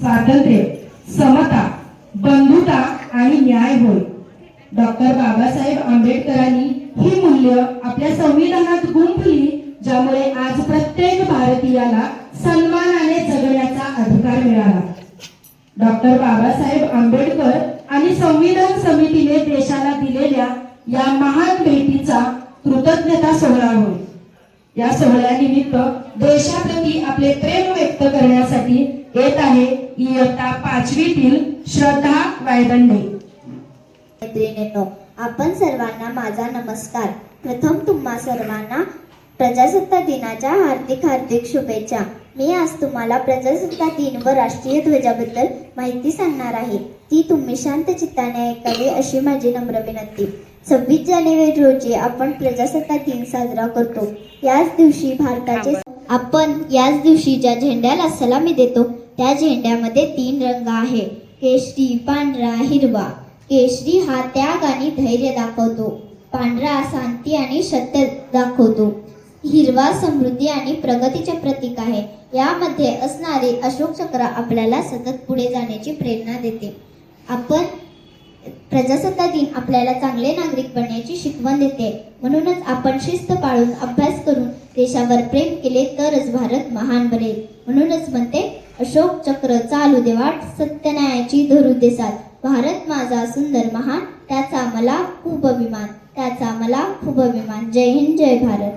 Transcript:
स्वातंत्र्य, समता, बंधुता आणि न्याय होय. डॉक्टर बाबासाहेब आंबेडकरांनी ही मूल्य आपल्या संविधानात गुंफली, ज्यामुळे आज प्रत्येक भारतीयाला सन्मानाने जगण्याचा अधिकार मिळाला. डॉक्टर बाबासाहेब आंबेडकर आणि संविधान समितीने देशाला दिलेल्या या महान भेटीचा कृतज्ञता सोहळा होय. या सोहळ्यानिमित्त देशाप्रती आपले प्रेम व्यक्त करण्यासाठी येत आहे इयत्ता 5वीतील श्रद्धा वायदंडे. मैत्रिणींनो, आपण सर्वांना माझा नमस्कार. प्रथम तुम्हा सर्वांना प्रजासत्ताक दिनाच्या हार्दिक हार्दिक शुभेच्छा. मी आज तुम्हाला प्रजासत्ताक दिन व राष्ट्रीय ध्वजाबद्दल माहिती सांगणार आहे. ती तुम्ही शांत चित्ताने ऐकावी अशी माझी नम्र विनंती. 26 जानेवारी रोजी आपण प्रजासत्ताक दिन साजरा करतो. याच दिवशी ज्या झेंड्याला सलामी देतो त्या झेंड्यामध्ये 3 रंग आहे: केशरी, पांढरा, हिरवा. केशरी हा त्याग आणि धैर्य दाखवतो. पांढरा शांती आणि सत्य दाखवतो. हिरवा समृद्धी आणि प्रगतीचे प्रतीक आहे. यामध्ये असणारे अशोक चक्र आपल्याला सतत पुढे जाण्याची प्रेरणा देते. प्रजासत्ताक दिन आपल्याला चांगले नागरिक बनण्याची शिकवण देते. म्हणूनच आपण शिस्त पाळून अभ्यास करून देशावर प्रेम केले तरच भारत महान बनेल. म्हणूनच म्हणते, अशोक चक्र चालू दे वाट, सत्य न्यायाची धरू दे साथ. भारत माझा सुंदर महान, त्याचा मला खूप अभिमान. जय हिंद, जय भारत.